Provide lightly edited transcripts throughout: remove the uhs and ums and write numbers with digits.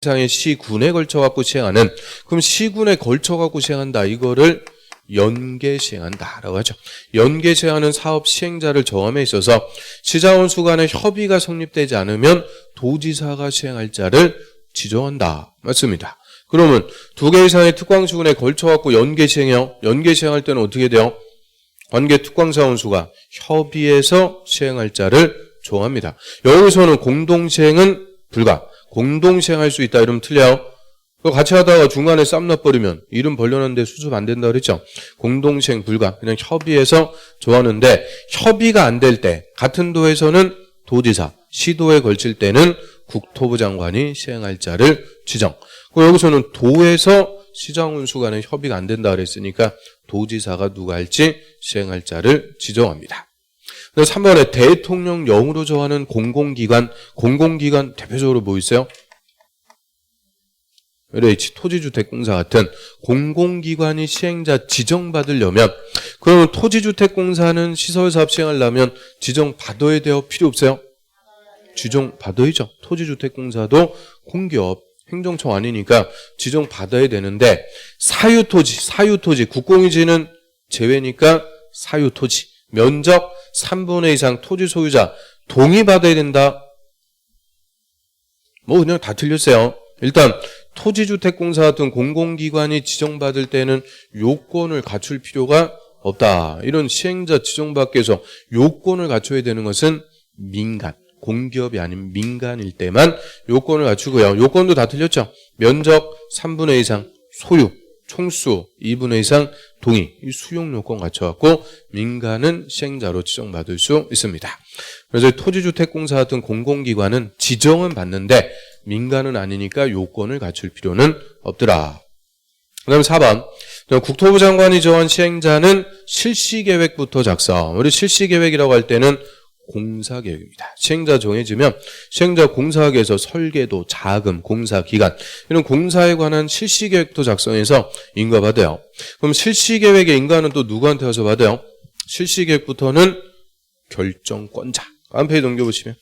이상의 시군에 걸쳐 갖고 시행하는, 그럼 시군에 걸쳐 갖고 시행한다, 이거를 연계 시행한다라고 하죠. 연계 시행하는 사업 시행자를 정함에 있어서 시장원수 간의 협의가 성립되지 않으면 도지사가 시행할 자를 지정한다, 맞습니다. 그러면 두 개 이상의 특광시군에 걸쳐 갖고 연계 시행해요. 연계 시행할 때는 어떻게 돼요? 관계 특광사원수가 협의해서 시행할 자를 정합니다. 여기서는 공동시행은 불가, 공동시행할 수 있다 이러면 틀려요. 같이 하다가 중간에 쌈 나버리면 이름 벌려놨는데 수습 안 된다 그랬죠. 공동시행 불가, 그냥 협의해서 정하는데, 협의가 안 될 때 같은 도에서는 도지사, 시도에 걸칠 때는 국토부 장관이 시행할 자를 지정. 여기서는 도에서 시장운수 간에 협의가 안 된다 그랬으니까 도지사가 누가 할지 시행할 자를 지정합니다. 3번에 대통령령으로 정하는 공공기관, 공공기관 대표적으로 뭐 있어요? LH, 토지주택공사 같은 공공기관이 시행자 지정받으려면, 그러면 토지주택공사는 시설사업 시행하려면 지정받아야 돼요? 필요 없어요? 지정받아야죠. 토지주택공사도 공기업, 행정청 아니니까 지정받아야 되는데, 사유토지, 국공유지는 제외니까 사유토지, 면적 3분의 2 이상 토지 소유자 동의받아야 된다. 뭐 그냥 다 틀렸어요. 일단 토지주택공사 같은 공공기관이 지정받을 때는 요건을 갖출 필요가 없다. 이런 시행자 지정받기 위해서 요건을 갖춰야 되는 것은 민간, 공기업이 아닌 민간일 때만 요건을 갖추고요. 요건도 다 틀렸죠. 면적 3분의 2 이상 소유, 총수 2분의 2 이상 동의, 이 수용 요건 갖춰갖고 민간은 시행자로 지정받을 수 있습니다. 그래서 토지주택공사 같은 공공기관은 지정은 받는데 민간은 아니니까 요건을 갖출 필요는 없더라. 그 다음 4번. 국토부 장관이 정한 시행자는 실시계획부터 작성. 우리 실시계획이라고 할 때는 공사계획입니다. 시행자 정해지면 시행자 공사계획에서 설계도, 자금, 공사기간, 이런 공사에 관한 실시계획도 작성해서 인가받아요. 그럼 실시계획의 인가는 또 누구한테 와서 받아요? 실시계획부터는 결정권자. 한 페이지 넘겨보시면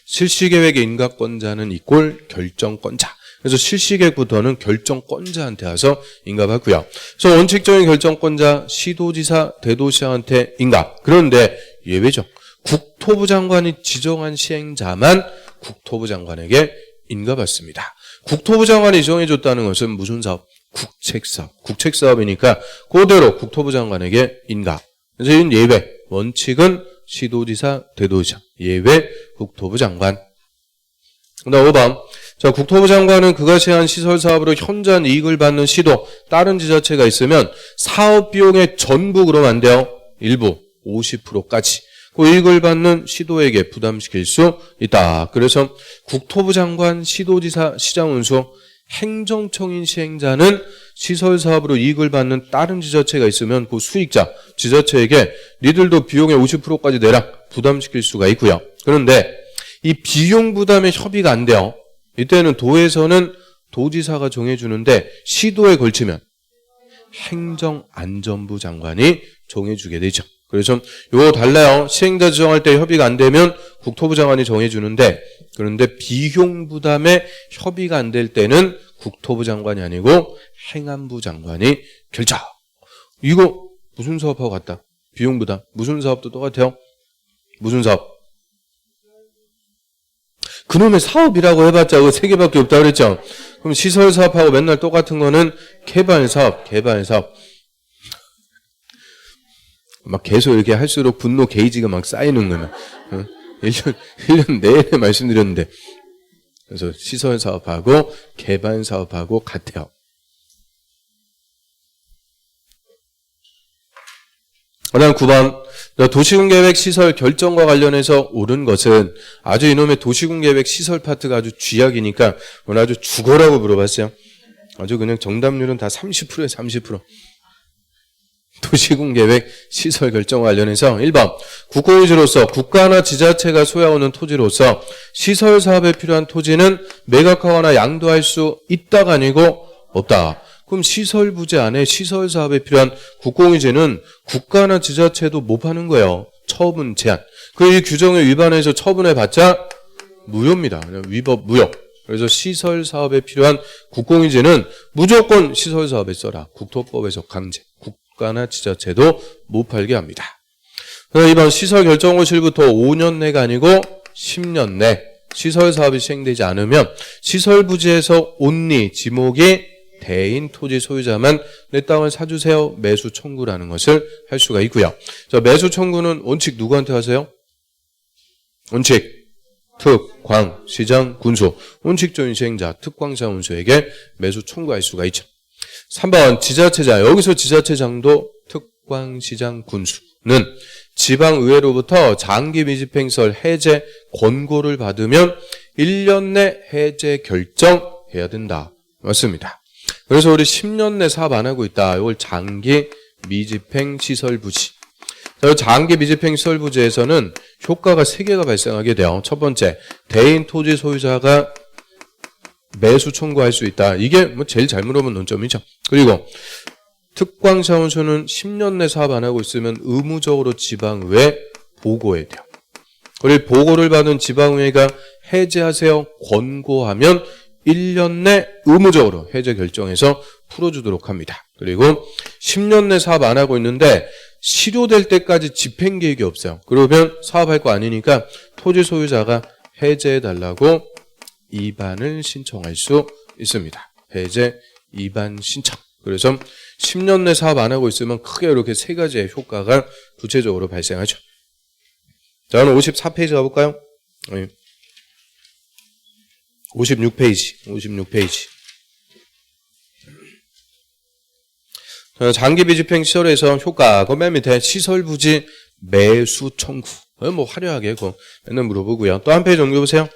실시계획의 인가권자는 이꼴 결정권자. 그래서 실시계획부터는 결정권자한테 와서 인가받고요. 그래서 원칙적인 결정권자 시도지사, 대도시장한테 인가. 그런데 예외죠. 국토부 장관이 지정한 시행자만 국토부 장관에게 인가받습니다. 국토부 장관이 지정해줬다는 것은 무슨 사업? 국책사업. 국책사업이니까 그대로 국토부 장관에게 인가. 그래서 이건 예외. 원칙은 시도지사, 대도시장. 예외 국토부 장관. 그다음 5번. 자, 국토부 장관은 그가 시행한 시설사업으로 현저한 이익을 받는 시도, 다른 지자체가 있으면 사업 비용의 전부 그러면 안 돼요. 일부 50%까지 그 이익을 받는 시도에게 부담시킬 수 있다. 그래서 국토부 장관, 시도지사, 시장운수, 행정청인 시행자는 시설사업으로 이익을 받는 다른 지자체가 있으면 그 수익자, 지자체에게 니들도 비용의 50%까지 내라 부담시킬 수가 있고요. 그런데 이 비용 부담에 협의가 안 돼요. 이때는 도에서는 도지사가 정해주는데 시도에 걸치면 행정안전부 장관이 정해주게 되죠. 그래서 이거 달라요. 시행자 지정할 때 협의가 안 되면 국토부 장관이 정해주는데, 그런데 비용 부담에 협의가 안 될 때는 국토부 장관이 아니고 행안부 장관이 결정. 이거 무슨 사업하고 같다? 비용 부담. 무슨 사업도 똑같아요? 무슨 사업? 그놈의 사업이라고 해봤자 그 3개밖에 없다 그랬죠. 그럼 시설 사업하고 맨날 똑같은 거는 개발 사업. 막 계속 이렇게 할수록 분노 게이지가 막 쌓이는 거면 1년 내내 말씀드렸는데, 그래서 시설 사업하고 개발 사업하고 같아요. 그다음 9번. 도시군계획 시설 결정과 관련해서 옳은 것은, 아주 이놈의 도시군계획 시설 파트가 아주 쥐약이니까 오늘 아주 죽어라고 물어봤어요. 아주 그냥 정답률은 다 30%에 30%. 도시군계획 시설 결정과 관련해서 1번. 국공유지로서 국가나 지자체가 소유하는 토지로서 시설 사업에 필요한 토지는 매각하거나 양도할 수 있다가 아니고 없다. 그럼 시설 부지 안에 시설 사업에 필요한 국공유지는 국가나 지자체도 못 파는 거예요. 처분 제한. 그 이 규정에 위반해서 처분해봤자 무효입니다. 위법 무효. 그래서 시설 사업에 필요한 국공유지는 무조건 시설 사업에 써라. 국토법에서 강제. 국가나 지자체도 못 팔게 합니다. 그래서 이번 시설 결정호실부터 5년 내가 아니고 10년 내 시설 사업이 시행되지 않으면 시설 부지에서 온리 지목이 대인 토지 소유자만 내 땅을 사주세요. 매수 청구라는 것을 할 수가 있고요. 자, 매수 청구는 원칙 누구한테 하세요? 원칙 특, 광, 시장, 군수. 원칙적인 시행자 특광시장 운수에게 매수 청구할 수가 있죠. 3번 지자체자. 여기서 지자체장도 특광시장 군수는 지방의회로부터 장기 미집행설 해제 권고를 받으면 1년 내 해제 결정해야 된다. 맞습니다. 그래서 우리 10년 내 사업 안 하고 있다. 이걸 장기 미집행 시설 부지. 장기 미집행 시설 부지에서는 효과가 3개가 발생하게 돼요. 첫 번째, 대인 토지 소유자가 매수 청구할 수 있다. 이게 뭐 제일 잘 물어본 논점이죠. 그리고 특광시장운수는 10년 내 사업 안 하고 있으면 의무적으로 지방의회 보고해야 돼요. 그리고 보고를 받은 지방의회가 해제하세요 권고하면 1년 내 의무적으로 해제 결정해서 풀어주도록 합니다. 그리고 10년 내 사업 안 하고 있는데 실효될 때까지 집행계획이 없어요. 그러면 사업할 거 아니니까 토지 소유자가 해제해달라고 이반을 신청할 수 있습니다. 해제 이반 신청. 그래서 10년 내 사업 안 하고 있으면 크게 이렇게 3가지의 효과가 구체적으로 발생하죠. 자, 오늘 54페이지 가볼까요? 56페이지. 장기 미집행 시설에서 효과, 그 맨 밑에 시설 부지 매수 청구. 뭐 화려하게 그거 맨날 물어보고요. 또 한 페이지 넘겨보세요.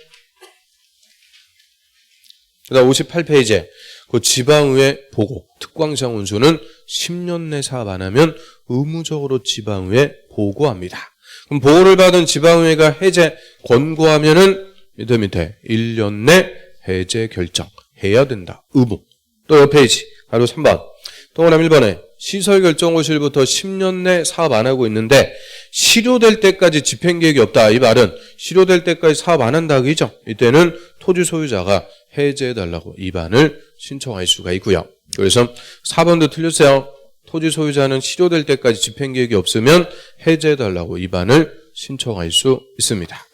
그다음 58페이지에 그 지방의회 보고, 특광시장 운수는 10년 내 사업 안 하면 의무적으로 지방의회 보고합니다. 그럼 보고를 받은 지방의회가 해제 권고하면은 밑에 1년 내 해제 결정해야 된다. 의무. 또 옆 페이지, 바로 3번. 동그라미 1번에 시설결정호실부터 10년 내 사업 안 하고 있는데 실효될 때까지 집행계획이 없다. 이 말은 실효될 때까지 사업 안 한다. 그죠? 이때는 토지 소유자가 해제해달라고 이반을 신청할 수가 있고요. 그래서 4번도 틀렸어요. 토지 소유자는 실효될 때까지 집행계획이 없으면 해제해달라고 이반을 신청할 수 있습니다.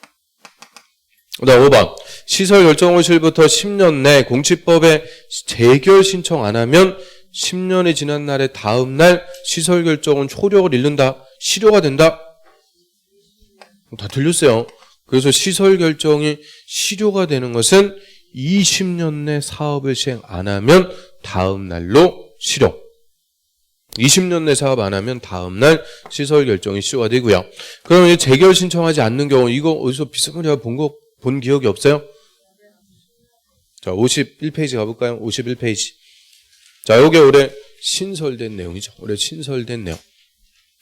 그다음 5번. 시설결정호실부터 10년 내 공시법에 재결 신청 안 하면 10년이 지난 날의 다음 날 시설결정은 효력을 잃는다. 실효가 된다. 다 틀렸어요. 그래서 시설결정이 실효가 되는 것은 20년 내 사업을 시행 안 하면 다음 날로 실효. 20년 내 사업 안 하면 다음 날 시설결정이 실효가 되고요. 그러면 재결 신청하지 않는 경우 이거 어디서 비슷하게 본 기억이 없어요? 자, 51페이지 가볼까요? 51페이지. 자, 요게 올해 신설된 내용이죠. 올해 신설된 내용.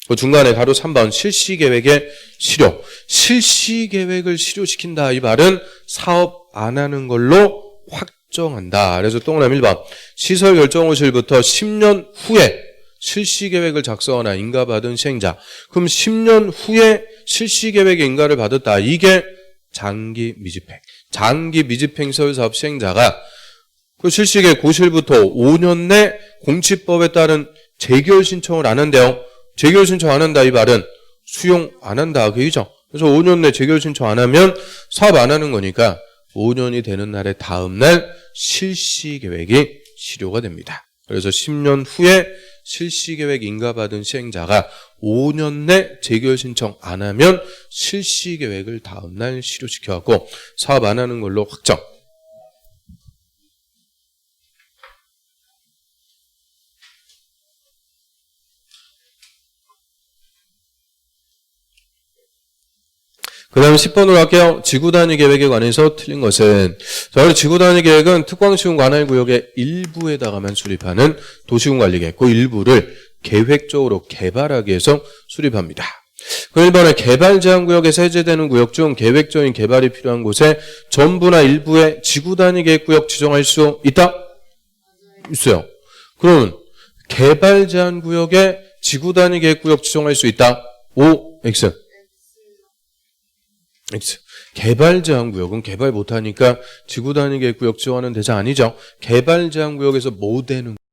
그 중간에 가로 3번 실시계획의 실효. 실시계획을 실효시킨다. 이 말은 사업 안 하는 걸로 확정한다. 그래서 동그라미 1번. 시설결정호실부터 10년 후에 실시계획을 작성하나 인가받은 시행자. 그럼 10년 후에 실시계획의 인가를 받았다. 이게 장기 미집행. 장기 미집행 시설사업 시행자가 그 실시계획 고실부터 5년 내 공시법에 따른 재결 신청을 안 한대요. 재결 신청 안 한다. 이 말은 수용 안 한다. 그죠? 그래서 5년 내 재결 신청 안 하면 사업 안 하는 거니까 5년이 되는 날의 다음 날 실시계획이 실효가 됩니다. 그래서 10년 후에 실시계획 인가받은 시행자가 5년 내 재결 신청 안 하면 실시계획을 다음 날 실효시켜갖고 사업 안 하는 걸로 확정. 그 다음에 10번으로 할게요. 지구단위 계획에 관해서 틀린 것은 우리 지구단위 계획은 특광시군 관할구역의 일부에다가만 수립하는 도시군관리계획 그 일부를 계획적으로 개발하기 위해서 수립합니다. 그 1번에 개발제한구역에서 해제되는 구역 중 계획적인 개발이 필요한 곳에 전부나 일부의 지구단위 계획구역 지정할 수 있다? 있어요. 그러면 개발제한구역에 지구단위 계획구역 지정할 수 있다? O, X. 개발 제한 구역은 개발 못하니까 지구 단위 계획구역 지원하는 대상 아니죠. 개발 제한 구역에서 뭐 되는